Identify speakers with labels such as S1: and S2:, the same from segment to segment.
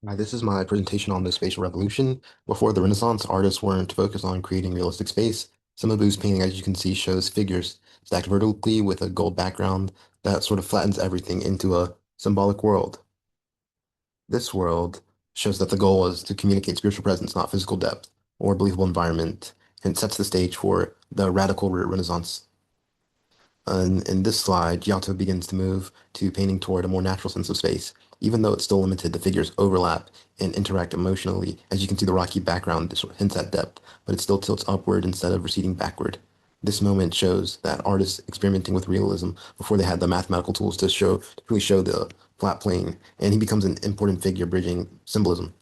S1: Hi, this is my presentation on the Spatial Revolution. Before the Renaissance, artists weren't focused on creating realistic space. Some of Boo's painting, as you can see, shows figures stacked vertically with a gold background that sort of flattens everything into a symbolic world. This world shows that the goal is to communicate spiritual presence, not physical depth or believable environment, and sets the stage for the radical Renaissance. And in this slide, Giotto begins to move to painting toward a more natural sense of space. Even though it's still limited, the figures overlap and interact emotionally. As you can see, the rocky background sort of hints at depth, but it still tilts upward instead of receding backward. This moment shows that artists experimenting with realism before they had the mathematical tools to really show the flat plane, and he becomes an important figure bridging symbolism.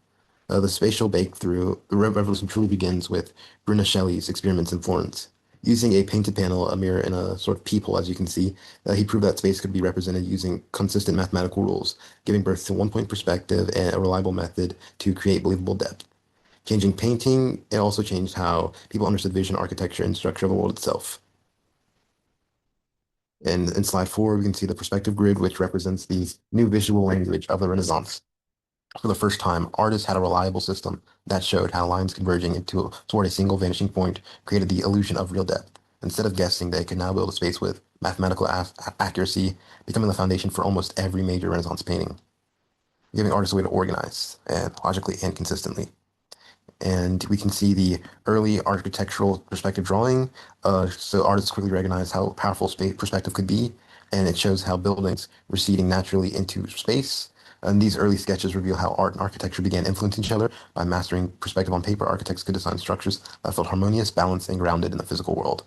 S1: The spatial breakthrough, the revolution truly begins with Brunelleschi's experiments in Florence. Using a painted panel, a mirror, and a sort of peephole, as you can see, he proved that space could be represented using consistent mathematical rules, giving birth to one-point perspective and a reliable method to create believable depth. Changing painting, it also changed how people understood vision, architecture, and structure of the world itself. And in slide 4, we can see the perspective grid, which represents the new visual language of the Renaissance. For the first time, artists had a reliable system that showed how lines converging toward a single vanishing point created the illusion of real depth. Instead of guessing, they could now build a space with mathematical accuracy, becoming the foundation for almost every major Renaissance painting, giving artists a way to organize and logically and consistently. And we can see the early architectural perspective drawing. So artists quickly recognized how powerful space perspective could be, and it shows how buildings receding naturally into space. And these early sketches reveal how art and architecture began influencing each other. By mastering perspective on paper, architects could design structures that felt harmonious, balanced, and grounded in the physical world.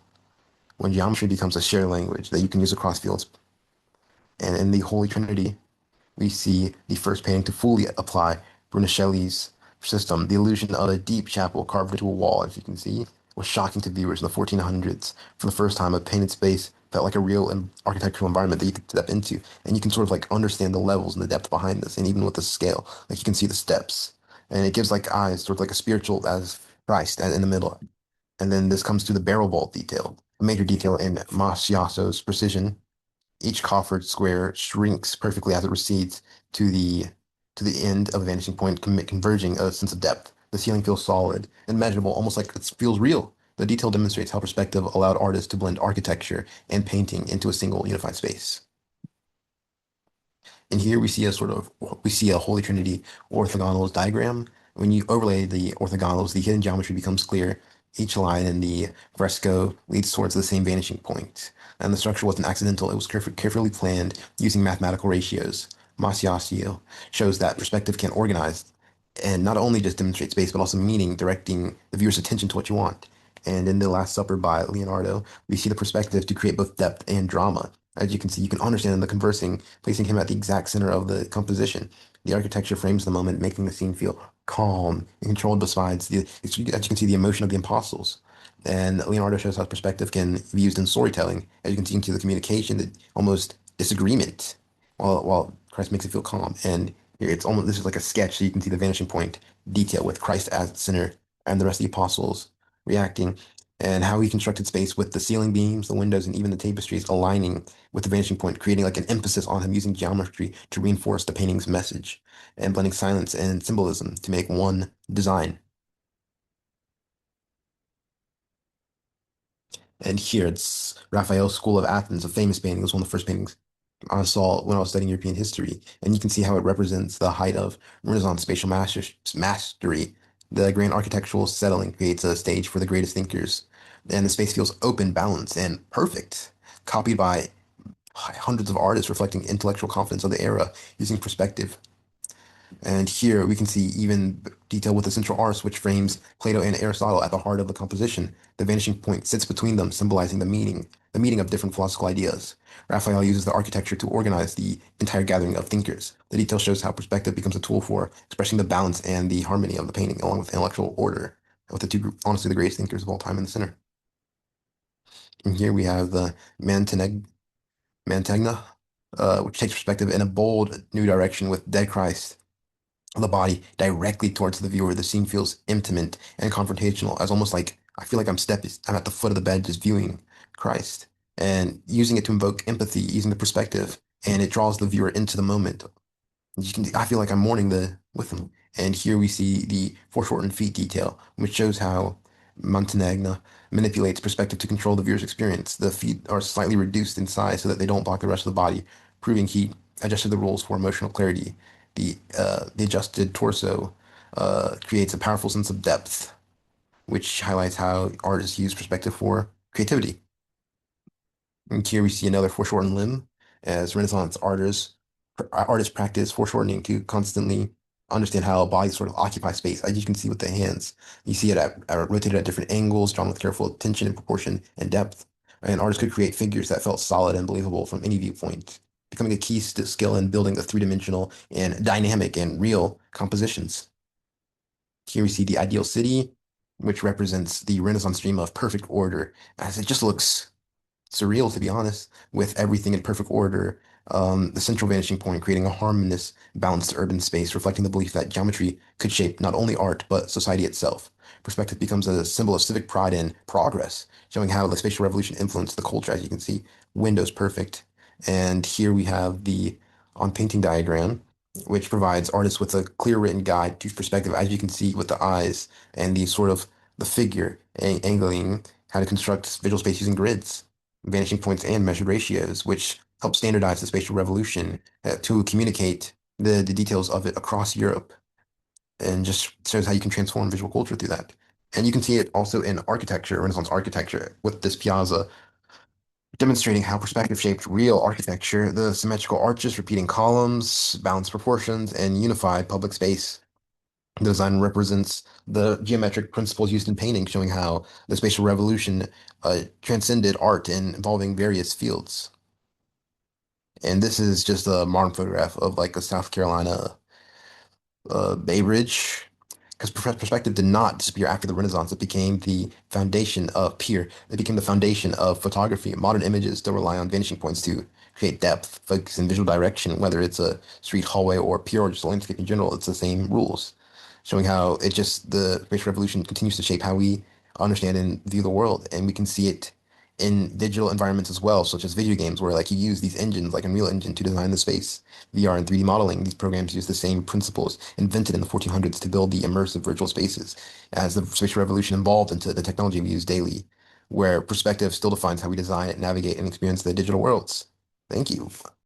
S1: When geometry becomes a shared language that you can use across fields, and in the Holy Trinity, we see the first painting to fully apply Brunelleschi's system. The illusion of a deep chapel carved into a wall, as you can see, was shocking to viewers in the 1400s. For the first time, a painted space felt like a real architectural environment that you could step into, and you can sort of like understand the levels and the depth behind this, and even with the scale, like you can see the steps, and it gives like eyes, sort of like a spiritual as Christ in the middle. And then this comes to the barrel vault detail, a major detail in Masiaso's precision. Each coffered square shrinks perfectly as it recedes to the to the end of a vanishing point, converging a sense of depth. The ceiling feels solid and measurable, almost like it feels real. The detail demonstrates how perspective allowed artists to blend architecture and painting into a single unified space. And here we see a Holy Trinity orthogonals diagram. When you overlay the orthogonals, the hidden geometry becomes clear. Each line in the fresco leads towards the same vanishing point. And the structure wasn't accidental, it was carefully planned using mathematical ratios. Masiasio shows that perspective can organize and not only just demonstrate space, but also meaning, directing the viewer's attention to what you want. And in The Last Supper by Leonardo, we see the perspective to create both depth and drama. As you can see, you can understand the conversing, placing him at the exact center of the composition. The architecture frames the moment, making the scene feel calm and controlled besides as you can see, the emotion of the apostles. And Leonardo shows how perspective can be used in storytelling. As you can see the communication, the almost disagreement, while Christ makes it feel calm. And here it's almost this is like a sketch, so you can see the vanishing point detail with Christ as the center and the rest of the apostles reacting, and how he constructed space with the ceiling beams, the windows, and even the tapestries aligning with the vanishing point, creating like an emphasis on him using geometry to reinforce the painting's message, and blending silence and symbolism to make one design. And here it's Raphael's School of Athens, a famous painting. It was one of the first paintings I saw when I was studying European history. And you can see how it represents the height of Renaissance mastery. The grand architectural settling creates a stage for the greatest thinkers. And the space feels open, balanced, and perfect, copied by hundreds of artists reflecting intellectual confidence of the era using perspective. And here we can see even detail with the central arch, which frames Plato and Aristotle at the heart of the composition. The vanishing point sits between them, symbolizing the meeting of different philosophical ideas. Raphael uses the architecture to organize the entire gathering of thinkers. The detail shows how perspective becomes a tool for expressing the balance and the harmony of the painting, along with intellectual order, with the two, honestly, the greatest thinkers of all time in the center. And here we have the Mantegna, which takes perspective in a bold new direction with Dead Christ the body directly towards the viewer. The scene feels intimate and confrontational, as almost like I feel like I'm at the foot of the bed just viewing Christ and using it to invoke empathy, using the perspective, and it draws the viewer into the moment. I feel like I'm mourning with him, And here we see the foreshortened feet detail, which shows how Montenegro manipulates perspective to control the viewer's experience. The feet are slightly reduced in size so that they don't block the rest of the body, proving he adjusted the rules for emotional clarity. The adjusted torso creates a powerful sense of depth, which highlights how artists use perspective for creativity. And here we see another foreshortened limb as Renaissance artists practice foreshortening to constantly understand how bodies sort of occupy space. As you can see with the hands, you see it rotated at different angles, drawn with careful attention and proportion and depth. And artists could create figures that felt solid and believable from any viewpoint, becoming a key skill in building the three-dimensional and dynamic and real compositions. Here we see the ideal city, which represents the Renaissance dream of perfect order, as it just looks surreal, to be honest, with everything in perfect order. The central vanishing point creating a harmonious, balanced urban space, reflecting the belief that geometry could shape not only art, but society itself. Perspective becomes a symbol of civic pride and progress, showing how the spatial revolution influenced the culture. As you can see, windows perfect. And here we have the on painting diagram, which provides artists with a clear written guide to perspective, as you can see with the eyes and the sort of the figure angling how to construct visual space using grids, vanishing points, and measured ratios, which help standardize the spatial revolution to communicate the details of it across Europe and just shows how you can transform visual culture through that. And you can see it also in architecture, Renaissance architecture, with this piazza demonstrating how perspective shaped real architecture, the symmetrical arches, repeating columns, balanced proportions, and unified public space. The design represents the geometric principles used in painting, showing how the spatial revolution transcended art in involving various fields. And this is just a modern photograph of like a South Carolina Bay Bridge. Because perspective did not disappear after the Renaissance. It became the foundation of pier. It became the foundation of photography. Modern images still rely on vanishing points to create depth, focus, and visual direction. Whether it's a street, hallway, or pier, or just a landscape in general, it's the same rules. Showing how it just the spatial revolution continues to shape how we understand and view the world, and we can see it in digital environments as well, such as video games, where like you use these engines, like Unreal Engine, to design the space. VR and 3D modeling, these programs use the same principles invented in the 1400s to build the immersive virtual spaces. As the spatial revolution evolved into the technology we use daily, where perspective still defines how we design, navigate, and experience the digital worlds. Thank you.